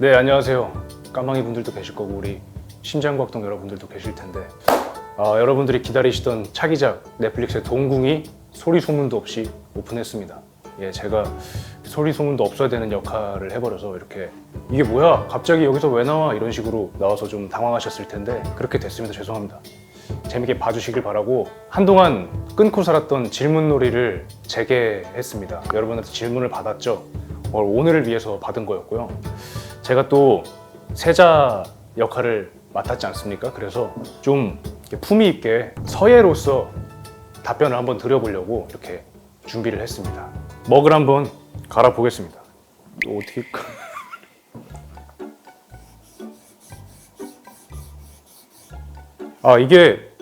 네, 안녕하세요. 까망이 분들도 계실 거고 우리 심장곽동 여러분들도 계실 텐데 여러분들이 기다리시던 차기작 넷플릭스의 동궁이 소리 소문도 없이 오픈했습니다. 예, 제가 소리 소문도 없어야 되는 역할을 해버려서 이렇게 이게 뭐야? 갑자기 여기서 왜 나와? 이런 식으로 나와서 좀 당황하셨을 텐데 그렇게 됐습니다. 죄송합니다. 재밌게 봐주시길 바라고 한동안 끊고 살았던 질문놀이를 재개했습니다. 여러분한테 질문을 받았죠? 오늘을 위해서 받은 거였고요. 제가 또 세자 역할을 맡았지 않습니까? 그래서 좀 품위 있게 서예로서 답변을 한번 드려보려고 이렇게 준비를 했습니다. 먹을 한번 갈아보겠습니다. 이거 어떻게... 이게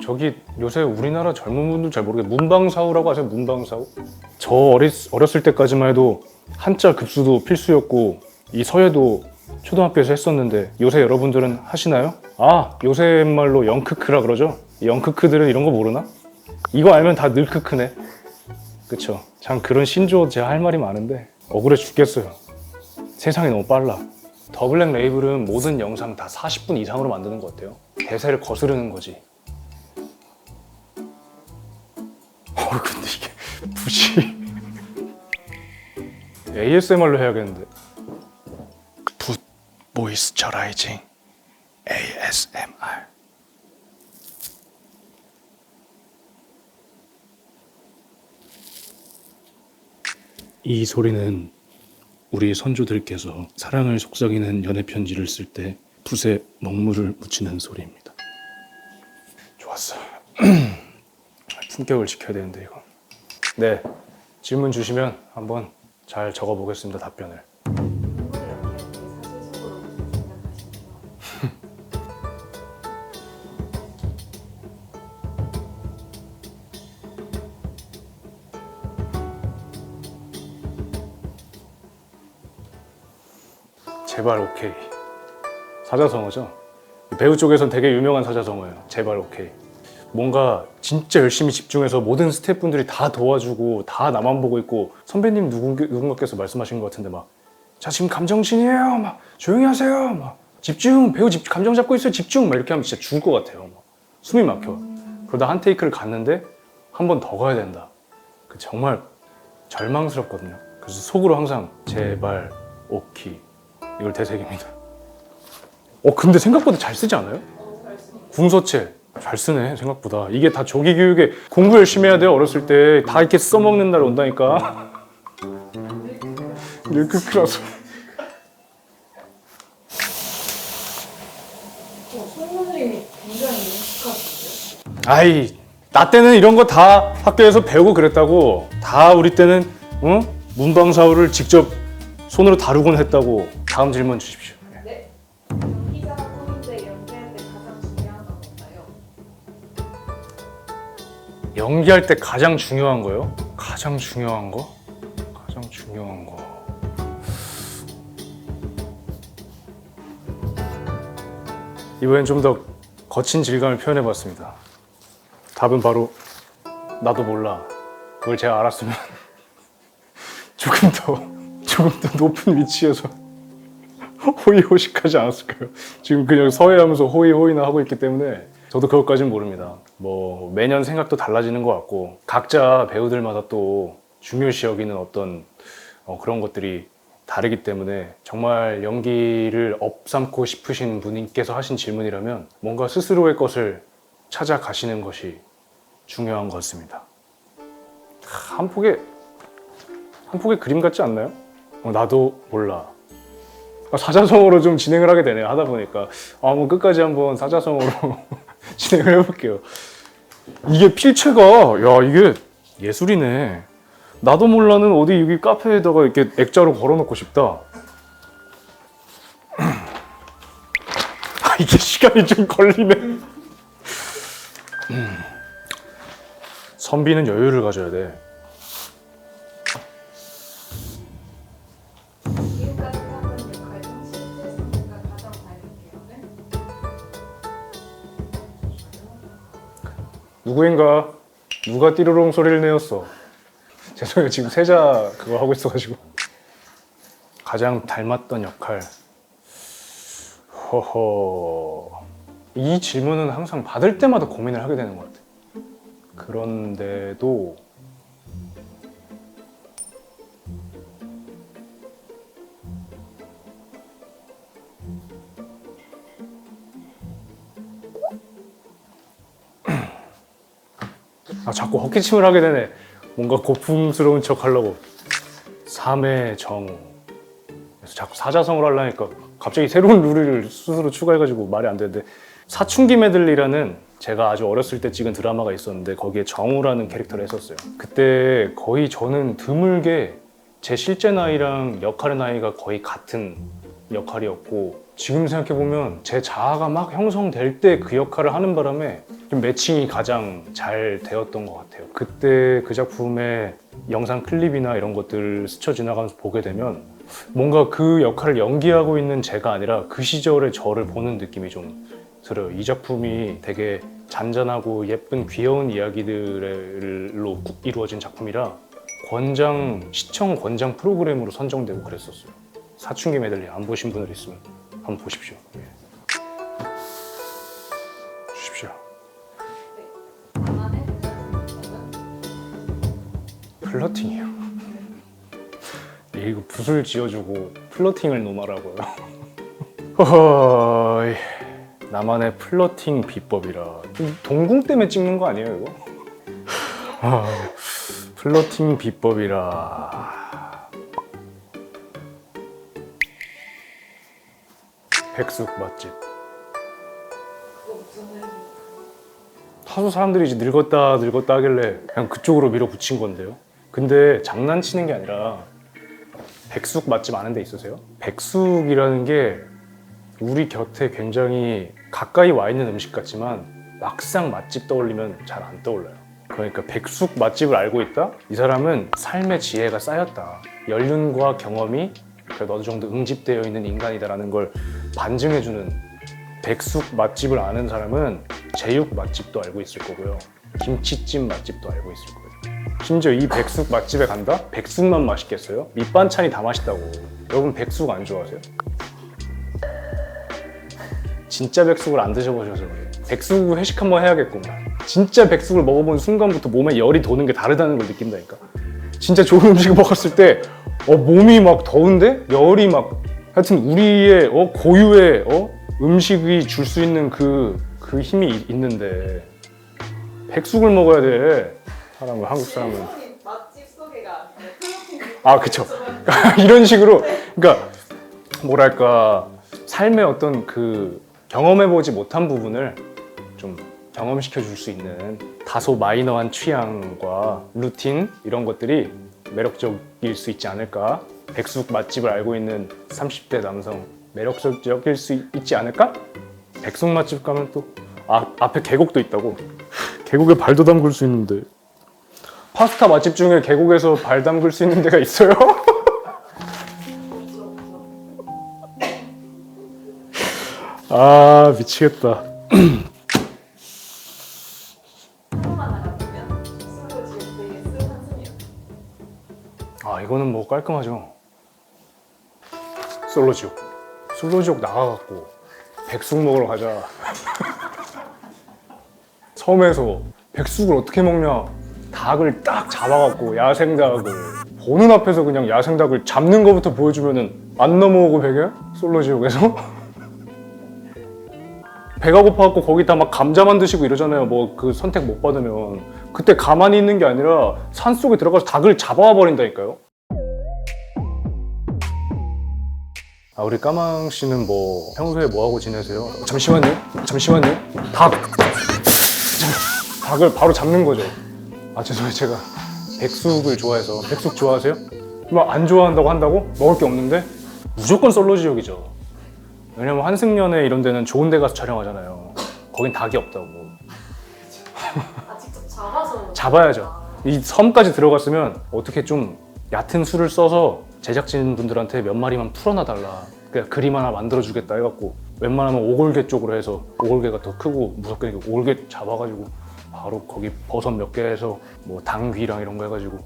저기 요새 우리나라 젊은 분들 잘 모르겠는데 문방사우라고 아세요? 문방사우? 저 어렸을 때까지만 해도 한자 급수도 필수였고 이 서예도 초등학교에서 했었는데 요새 여러분들은 하시나요? 요새 말로 영크크라 그러죠? 영크크들은 이런 거 모르나? 이거 알면 다 늘크크네. 그쵸? 참 그런 신조어 제가 할 말이 많은데 억울해 죽겠어요. 세상이 너무 빨라. 더블랙 레이블은 모든 영상 다 40분 이상으로 만드는 것 같아요. 대세를 거스르는 거지. 근데 이게 붓이 ASMR로 해야겠는데. 붓 모이스처라이징 ASMR. 이 소리는 우리 선조들께서 사랑을 속삭이는 연애 편지를 쓸 때 붓에 먹물을 묻히는 소리입니다. 좋았어. 품격을 지켜야 되는데 이거. 네, 질문 주시면 한번 잘 적어보겠습니다. 답변을. 제발 오케이. 사자성어죠? 배우 쪽에선 되게 유명한 사자성어예요. 제발 오케이. 뭔가 진짜 열심히 집중해서 모든 스태프분들이 다 도와주고 다 나만 보고 있고 선배님 누군가께서 말씀하신 것 같은데 막 자 지금 감정신이에요 막 조용히 하세요 막 집중 배우 감정 잡고 있어요 집중 막 이렇게 하면 진짜 죽을 것 같아요. 막 숨이 막혀. 그러다 한 테이크를 갔는데 한 번 더 가야 된다. 정말 절망스럽거든요. 그래서 속으로 항상 제발 오키 이걸 되새깁니다. 근데 생각보다 잘 쓰지 않아요? 궁서체 잘 쓰네 생각보다. 이게 다 조기 교육에 공부 열심히 해야 돼요. 어렸을 때 다 이렇게 써먹는 날 온다니까. 늘크크라서. 선생님이 굉장히 익숙하신데요? 아이 나 때는 이런 거 다 학교에서 배우고 그랬다고. 다 우리 때는 문방사우를 직접 손으로 다루곤 했다고. 다음 질문 주십시오. 네. 연기자 포인트 연기할 때 가장 중요한 건 뭔가요? 연기할 때 가장 중요한 거요? 가장 중요한 거? 가장 중요한 거. 이번엔 좀 더 거친 질감을 표현해봤습니다. 답은 바로 나도 몰라. 그걸 제가 알았으면 조금 더 높은 위치에서 호의호식하지 않았을까요? 지금 그냥 서해하면서 호의호의나 하고 있기 때문에 저도 그것까지는 모릅니다. 뭐 매년 생각도 달라지는 것 같고 각자 배우들마다 또 중요시 여기는 어떤 그런 것들이 다르기 때문에 정말 연기를 업삼고 싶으신 분께서 하신 질문이라면 뭔가 스스로의 것을 찾아가시는 것이 중요한 것 같습니다. 한 폭의 그림 같지 않나요? 나도 몰라. 사자성어로 좀 진행을 하게 되네요. 하다 보니까 뭐 끝까지 한번 사자성어로 진행을 해볼게요. 이게 필체가 이게 예술이네. 나도 몰라는 어디 여기 카페에다가 이렇게 액자로 걸어놓고 싶다. 이게 시간이 좀 걸리네. 선비는 여유를 가져야 돼. 지금까지 했던 역할 중 실제 선배가 가장 닮은 배우는? 누구인가? 누가 띠로롱 소리를 내었어? 죄송해요. 지금 세자 그거 하고 있어가지고. 가장 닮았던 역할. 허허. 이 질문은 항상 받을 때마다 고민을 하게 되는 것 같아요. 그런데도 자꾸 헛기침을 하게 되네. 뭔가 고풍스러운 척 하려고. 삼의 정. 그래서 자꾸 사자성어를 하려니까 갑자기 새로운 룰을 스스로 추가해가지고 말이 안 되는데, 사춘기 메들리라는 제가 아주 어렸을 때 찍은 드라마가 있었는데 거기에 정우라는 캐릭터를 했었어요. 그때 거의 저는 드물게 제 실제 나이랑 역할의 나이가 거의 같은 역할이었고, 지금 생각해보면 제 자아가 막 형성될 때 그 역할을 하는 바람에 좀 매칭이 가장 잘 되었던 것 같아요. 그때 그 작품의 영상 클립이나 이런 것들을 스쳐 지나가면서 보게 되면 뭔가 그 역할을 연기하고 있는 제가 아니라 그 시절의 저를 보는 느낌이 좀 들어요. 이 작품이 되게 잔잔하고 예쁜 귀여운 이야기들로 이루어진 작품이라 시청 권장 프로그램으로 선정되고 그랬었어요. 사춘기 메들리 안 보신 분들 있으면 한번 보십시오. 예. 주십시오. 나만의 플러팅이요. 이거 붓을 지어주고 플러팅을 노마라고요. 허허이. 나만의 플러팅 비법이라. 동궁 때문에 찍는 거 아니에요 이거? 플러팅 비법이라. 백숙 맛집. 그거 무슨 의미입니까? 하도 사람들이 이제 늙었다 하길래 그냥 그쪽으로 밀어붙인 건데요. 근데 장난치는 게 아니라 백숙 맛집 아는 데 있으세요? 백숙이라는 게 우리 곁에 굉장히 가까이 와 있는 음식 같지만 막상 맛집 떠올리면 잘 안 떠올라요. 그러니까 백숙 맛집을 알고 있다? 이 사람은 삶의 지혜가 쌓였다. 연륜과 경험이 그래도 어느 정도 응집되어 있는 인간이다라는 걸 반증해주는, 백숙 맛집을 아는 사람은 제육 맛집도 알고 있을 거고요. 김치찜 맛집도 알고 있을 거예요. 심지어 이 백숙 맛집에 간다? 백숙만 맛있겠어요? 밑반찬이 다 맛있다고. 여러분 백숙 안 좋아하세요? 진짜 백숙을 안 드셔보셔서 그래요. 백숙 회식 한번 해야겠구만. 진짜 백숙을 먹어본 순간부터 몸에 열이 도는 게 다르다는 걸 느낀다니까. 진짜 좋은 음식을 먹었을 때 몸이 막 더운데 열이 막, 하여튼 우리의 고유의 음식이 줄 수 있는 그 힘이 있는데 백숙을 먹어야 돼. 한국 사람은. 맛집 소개가 아니라 플러팅. 그쵸. 이런 식으로, 그러니까 뭐랄까, 삶의 어떤 그 경험해보지 못한 부분을 좀 경험시켜 줄 수 있는 다소 마이너한 취향과 루틴 이런 것들이 매력적일 수 있지 않을까. 백숙 맛집을 알고 있는 30대 남성 매력적일 수 있지 않을까? 백숙 맛집 가면 또 앞에 계곡도 있다고. 계곡에 발도 담글 수 있는데. 파스타 맛집 중에 계곡에서 발 담글 수 있는 데가 있어요? 미치겠다. 하나만 나가면 술로 지을 때 쓰는 한숨이요. 이거는 뭐 깔끔하죠. 솔로지옥 나가갖고 백숙 먹으러 가자. 섬에서 백숙을 어떻게 먹냐. 닭을 딱 잡아갖고 야생닭을 보는 앞에서 그냥 야생닭을 잡는 거부터 보여주면은 안 넘어오고 베개야? 솔로지옥에서? 배가 고파갖고 거기다 막 감자 만드시고 이러잖아요. 뭐 그 선택 못 받으면. 그때 가만히 있는 게 아니라 산속에 들어가서 닭을 잡아와 버린다니까요. 우리 까망 씨는 뭐 평소에 뭐 하고 지내세요? 잠시만요. 닭을 바로 잡는 거죠. 죄송해요. 제가 백숙을 좋아해서. 백숙 좋아하세요? 뭐 안 좋아한다고 한다고? 먹을 게 없는데? 무조건 솔로지옥이죠. 왜냐면 환승연애 이런 데는 좋은 데 가서 촬영하잖아요. 거긴 닭이 없다고. 직접 잡아서 잡아야죠. 이 섬까지 들어갔으면 어떻게 좀 얕은 술을 써서 제작진분들한테 몇 마리만 풀어놔달라. 그냥 그림 하나 만들어주겠다 해갖고 웬만하면 오골개 쪽으로 해서, 오골개가 더 크고 무섭게 오골개 잡아가지고 바로 거기 버섯 몇 개 해서 뭐 당귀랑 이런 거 해가지고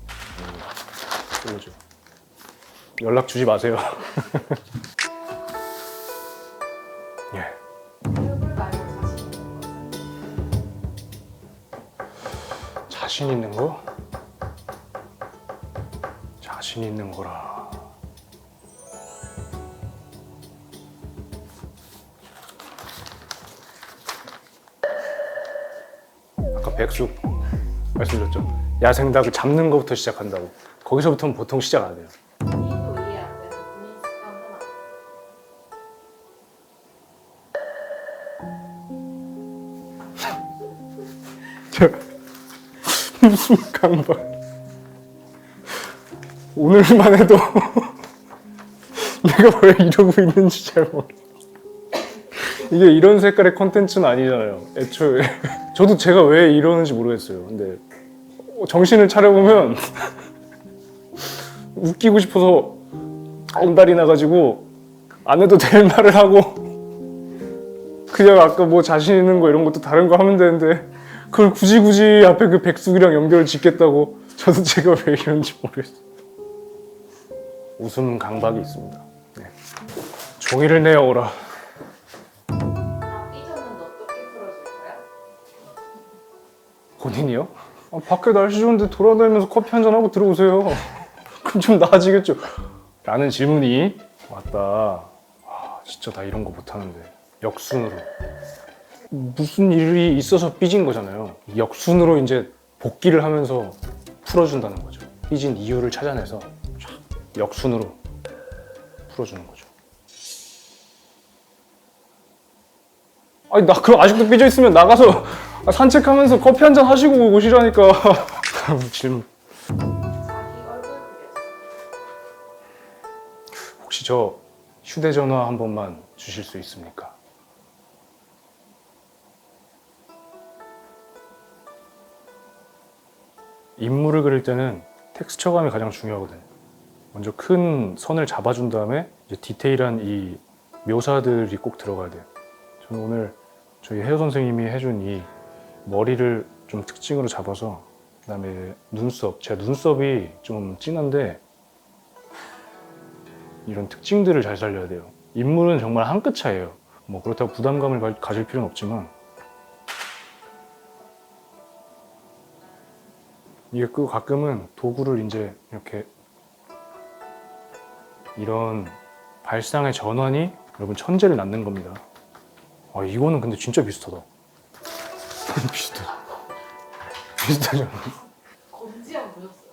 그러죠. 연락 주지 마세요. 예. 얼굴 말고 자신 있는 것은? 자신 있는 거? 자신 있는 거라. 아까 백숙 말씀드렸죠? 야생닭을 잡는 것부터 시작한다고. 거기서부터는 보통 시작 안 해요. 본인도 이해 안 돼서 본인 습관 하나. 무슨 강박. 오늘만 해도 내가 왜 이러고 있는지 잘 모르겠어. 이게 이런 색깔의 컨텐츠는 아니잖아요. 애초에. 저도 제가 왜 이러는지 모르겠어요. 근데 정신을 차려보면 웃기고 싶어서 엉달이 나가지고 안 해도 될 말을 하고 그냥 아까 뭐 자신 있는 거 이런 것도 다른 거 하면 되는데 그걸 굳이 앞에 그 백숙이랑 연결을 짓겠다고. 저도 제가 왜 이러는지 모르겠어요. 웃음 강박이 있습니다. 네. 종이를 내어오라. 나 삐져는 어떻게 풀어줄까요? 본인이요? 아, 밖에 날씨 좋은데 돌아다니면서 커피 한잔 하고 들어오세요. 그럼 좀 나아지겠죠. 라는 질문이 왔다. 아, 진짜 나 이런 거 못하는데. 역순으로. 무슨 일이 있어서 삐진 거잖아요. 역순으로 이제 복귀를 하면서 풀어준다는 거죠. 삐진 이유를 찾아내서 역순으로 풀어주는 거죠. 아니 나 그럼 아직도 삐져 있으면 나가서 산책하면서 커피 한잔 하시고 오시라니까. 다음 질문. 자기 얼굴 그렸어. 혹시 저 휴대전화 한 번만 주실 수 있습니까? 인물을 그릴 때는 텍스처감이 가장 중요하거든요. 먼저 큰 선을 잡아준 다음에 이제 디테일한 이 묘사들이 꼭 들어가야 돼요. 저는 오늘 저희 헤어 선생님이 해준 이 머리를 좀 특징으로 잡아서 그다음에 눈썹, 제 눈썹이 좀 진한데 이런 특징들을 잘 살려야 돼요. 인물은 정말 한 끗 차이예요. 뭐 그렇다고 부담감을 가질 필요는 없지만 이게 그 가끔은 도구를 이제 이렇게 이런 발상의 전환이 여러분 천재를 낳는 겁니다. 아 이거는 근데 진짜 비슷하다. 비슷해. 비슷하죠. 검지형 보셨어요?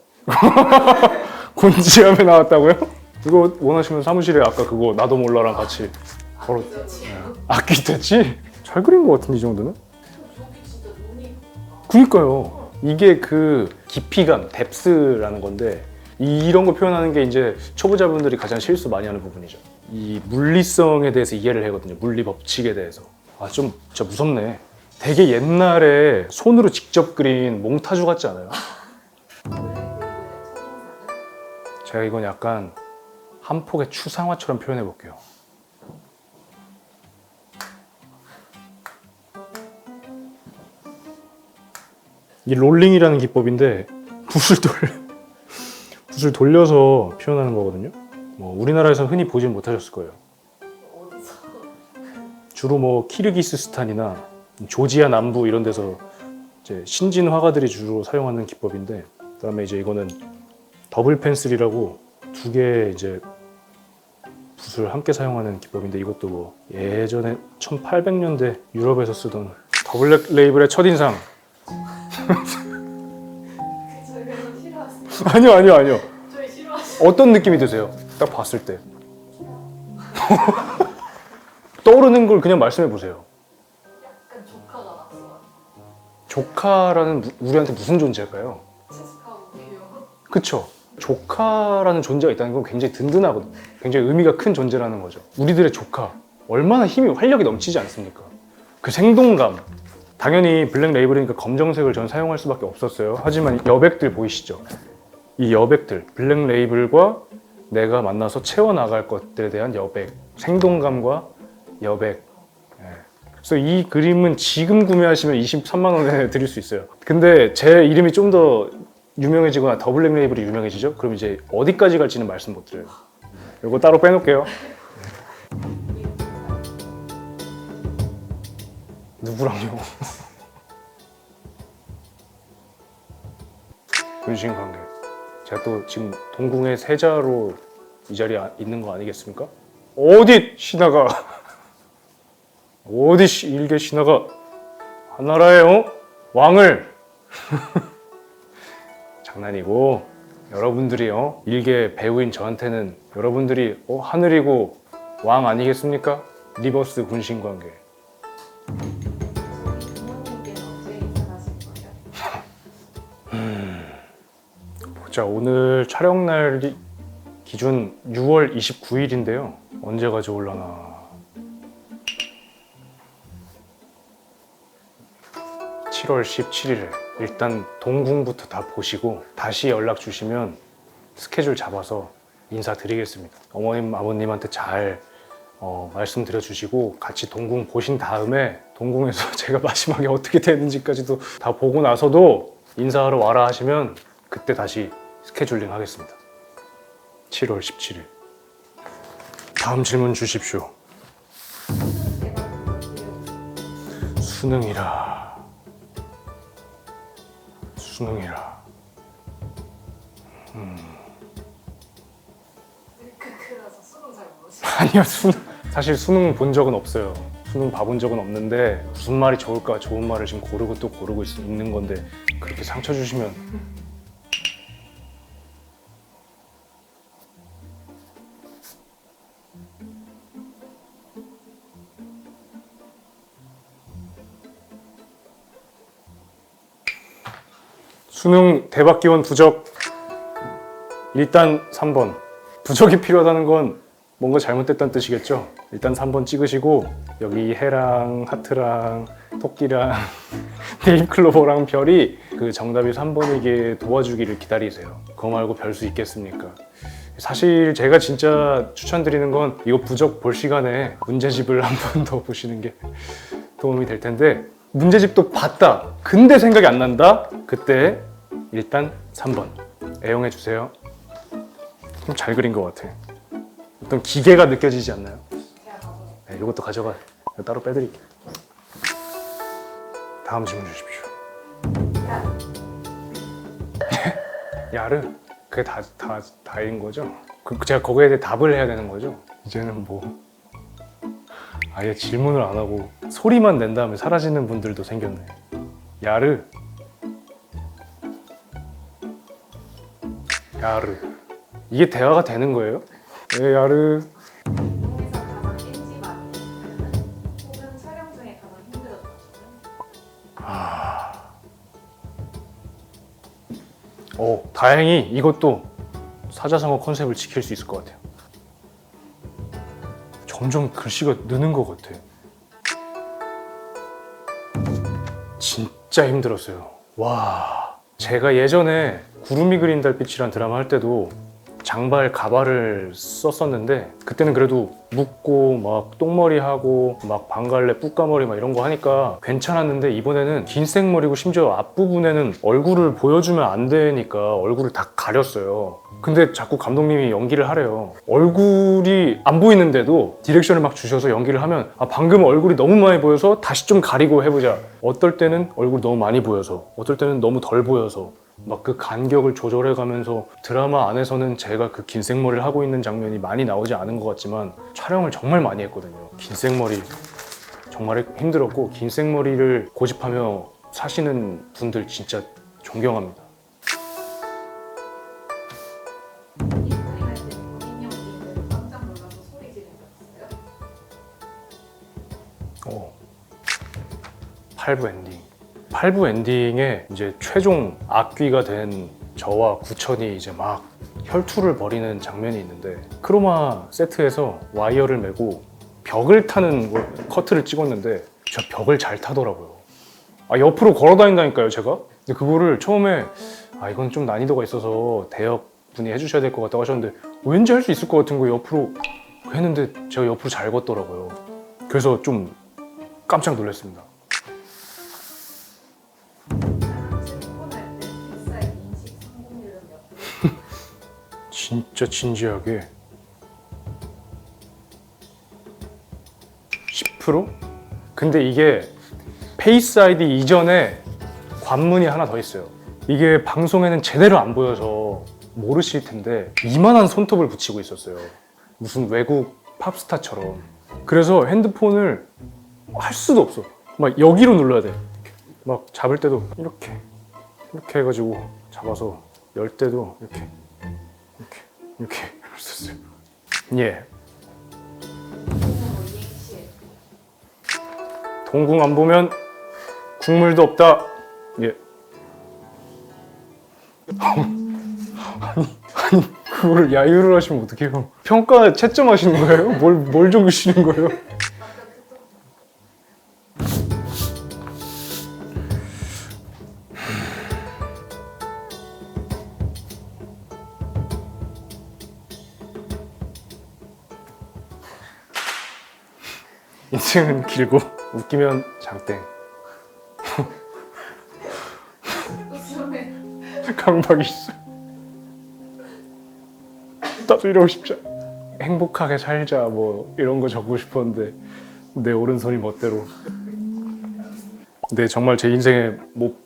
곤지암에 나왔다고요? 이거 원하시면 사무실에 아까 그거 나도 몰라랑 같이 걸어. 악기 됐지? 잘 그린 것 같은데 이 정도는? 저기 진짜 눈이 그니까요. 이게 그 깊이감, 뎁스라는 건데 이런 거 표현하는 게 이제 초보자분들이 가장 실수 많이 하는 부분이죠. 이 물리성에 대해서 이해를 하거든요. 물리 법칙에 대해서. 아, 좀 진짜 무섭네. 되게 옛날에 손으로 직접 그린 몽타주 같지 않아요? 블랙베이브의 첫인상은? 제가 이건 약간 한 폭의 추상화처럼 표현해 볼게요. 이 롤링이라는 기법인데 붓을 돌려서 표현하는 거거든요. 뭐 우리나라에서 흔히 보진 못하셨을 거예요. 어디서? 주로 뭐 키르기스스탄이나 조지아 남부 이런 데서 이제 신진 화가들이 주로 사용하는 기법인데, 그다음에 이제 이거는 더블 펜슬이라고 두 개의 이제 붓을 함께 사용하는 기법인데, 이것도 뭐 예전에 1800년대 유럽에서 쓰던 더블 레이블의 첫인상. 저희 그래서 싫어하시죠? 아니요. 저희 싫어하시죠? 어떤 느낌이 드세요? 딱 봤을 때. 떠오르는 걸 그냥 말씀해 보세요. 약간 조카가 났어요. 조카라는 우리한테 무슨 존재일까요? 체스카고 귀여워. 그쵸? 조카라는 존재가 있다는 건 굉장히 든든하거든요. 굉장히 의미가 큰 존재라는 거죠. 우리들의 조카. 얼마나 힘이, 활력이 넘치지 않습니까? 그 생동감. 당연히 블랙 레이블이니까 검정색을 전 사용할 수밖에 없었어요. 하지만 여백들 보이시죠? 이 여백들, 블랙 레이블과 내가 만나서 채워나갈 것들에 대한 여백, 생동감과 여백. 예. 그래서 이 그림은 지금 구매하시면 23만 원에 드릴 수 있어요. 근데 제 이름이 좀 더 유명해지거나 더 블랙 레이블이 유명해지죠? 그럼 이제 어디까지 갈지는 말씀 못 드려요. 이거 따로 빼놓을게요. 누구랑요? 분신 관계. 제가 또 지금 동궁의 세자로 이 자리에 있는 거 아니겠습니까? 어디 신하가 어디 일개 신하가 한나라의 왕을 장난이고 여러분들이요 일개 배우인 저한테는 여러분들이 하늘이고 왕 아니겠습니까? 리버스 군신 관계. 저희 부모님께는 언제 이사가실 거예요? 자, 오늘 촬영 날 기준 6월 29일인데요. 언제 가져올라나. 7월 17일에 일단 동궁부터 다 보시고 다시 연락 주시면 스케줄 잡아서 인사드리겠습니다. 어머님, 아버님한테 잘 말씀드려 주시고 같이 동궁 보신 다음에 동궁에서 제가 마지막에 어떻게 되는지까지도 다 보고 나서도 인사하러 와라 하시면 그때 다시 스케줄링 하겠습니다. 7월 17일. 다음 질문 주십시오. 수능이라. 그래서 수능 잘 모르시죠? 아니요, 사실 수능 본 적은 없어요. 수능 봐본 적은 없는데 무슨 말이 좋을까 좋은 말을 지금 고르고 또 고르고 있는 건데 그렇게 상처 주시면 수능 대박 기원 부적 일단 3번. 부적이 필요하다는 건 뭔가 잘못됐다는 뜻이겠죠? 일단 3번 찍으시고 여기 해랑 하트랑 토끼랑 네잎클로버랑 별이 그 정답이 3번이게 도와주기를 기다리세요. 그거 말고 별 수 있겠습니까? 사실 제가 진짜 추천드리는 건 이거 부적 볼 시간에 문제집을 한 번 더 보시는 게 도움이 될 텐데 문제집도 봤다. 근데 생각이 안 난다? 그때 일단 3번 애용해 주세요. 좀 잘 그린 것 같아. 어떤 기계가 느껴지지 않나요? 제가 가져올게요. 네, 이것도 가져가. 이거 따로 빼드릴게요. 다음 질문 주십시오. 야르? 그게 다인 거죠? 제가 거기에 대해 답을 해야 되는 거죠? 이제는 뭐 아예 질문을 안 하고 소리만 낸 다음에 사라지는 분들도 생겼네. 야르. 야르. 이게 대화가 되는 거예요? 네, 야르. 동에서 가장 NG 많이 되는 혹은 촬영 중에 가장 힘들었던 점은? 다행히 이것도 사자성어 컨셉을 지킬 수 있을 것 같아요. 점점 글씨가 느는 것 같아. 진짜 힘들었어요. 와, 제가 예전에 구름이 그린 달빛이란 드라마 할 때도 장발 가발을 썼었는데 그때는 그래도 묻고 막 똥머리 하고 막 방갈래 뿌까머리 막 이런 거 하니까 괜찮았는데 이번에는 긴 생머리고 심지어 앞부분에는 얼굴을 보여주면 안 되니까 얼굴을 다 가렸어요. 근데 자꾸 감독님이 연기를 하래요. 얼굴이 안 보이는데도 디렉션을 막 주셔서 연기를 하면 방금 얼굴이 너무 많이 보여서 다시 좀 가리고 해보자. 어떨 때는 얼굴 너무 많이 보여서 어떨 때는 너무 덜 보여서 막 그 간격을 조절해 가면서 드라마 안에서는 제가 그 긴 생머리를 하고 있는 장면이 많이 나오지 않은 것 같지만 촬영을 정말 많이 했거든요. 긴 생머리 정말 힘들었고 긴 생머리를 고집하며 사시는 분들 진짜 존경합니다. 이 스크린할 때 본인 연기인데도 깜짝 놀라서 소리 지른 적 있어요? 8부 엔딩. 8부 엔딩에 이제 최종 악귀가 된 저와 구천이 이제 막 혈투를 벌이는 장면이 있는데 크로마 세트에서 와이어를 메고 벽을 타는 커트를 찍었는데 진짜 벽을 잘 타더라고요. 옆으로 걸어 다닌다니까요, 제가. 근데 그거를 처음에 이건 좀 난이도가 있어서 대역 분이 해주셔야 될 것 같다고 하셨는데 왠지 할 수 있을 것 같은 거 옆으로 했는데 제가 옆으로 잘 걷더라고요. 그래서 좀 깜짝 놀랐습니다. 출근할 때 픽사의 인식 성공률은 몇 분? 진짜 진지하게 10%? 근데 이게 페이스 아이디 이전에 관문이 하나 더 있어요. 이게 방송에는 제대로 안 보여서 모르실 텐데 이만한 손톱을 붙이고 있었어요. 무슨 외국 팝스타처럼. 그래서 핸드폰을 할 수도 없어. 막 여기로 눌러야 돼. 막 잡을 때도 이렇게 해가지고 잡아서 열 때도 이렇게 할 수 있어요. 예. 이행시. 동궁 안 보면 국물도 없다. 예. 아니 그걸 야유를 하시면 어떡해요? 평가 채점하시는 거예요? 뭘 적으시는 거예요? 인생은 길고 웃기면 장땡. 웃으면 강박이 있어. 나도 이러고 싶지 않아. 행복하게 살자 뭐 이런 거 적고 싶었는데 내 오른손이 멋대로. 근데 정말 제 인생의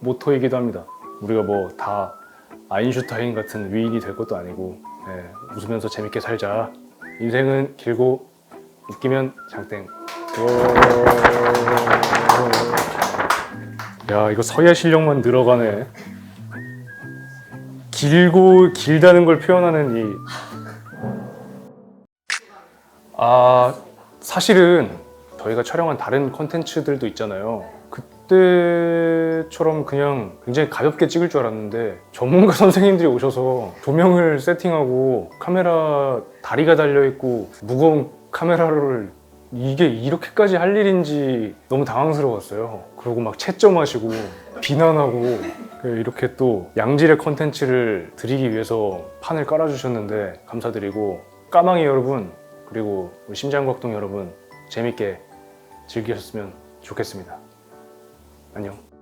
모토이기도 합니다. 우리가 뭐 다 아인슈타인 같은 위인이 될 것도 아니고 웃으면서 재밌게 살자. 인생은 길고 웃기면 장땡. 야 이거 서예 실력만 늘어가네. 길고 길다는 걸 표현하는 이 사실은 저희가 촬영한 다른 컨텐츠들도 있잖아요. 그때처럼 그냥 굉장히 가볍게 찍을 줄 알았는데 전문가 선생님들이 오셔서 조명을 세팅하고 카메라 다리가 달려있고 무거운 카메라를 이게 이렇게까지 할 일인지 너무 당황스러웠어요. 그리고 막 채점하시고 비난하고 이렇게 또 양질의 컨텐츠를 드리기 위해서 판을 깔아주셨는데 감사드리고 까망이 여러분 그리고 우리 심장곽동 여러분 재밌게 즐기셨으면 좋겠습니다. 안녕.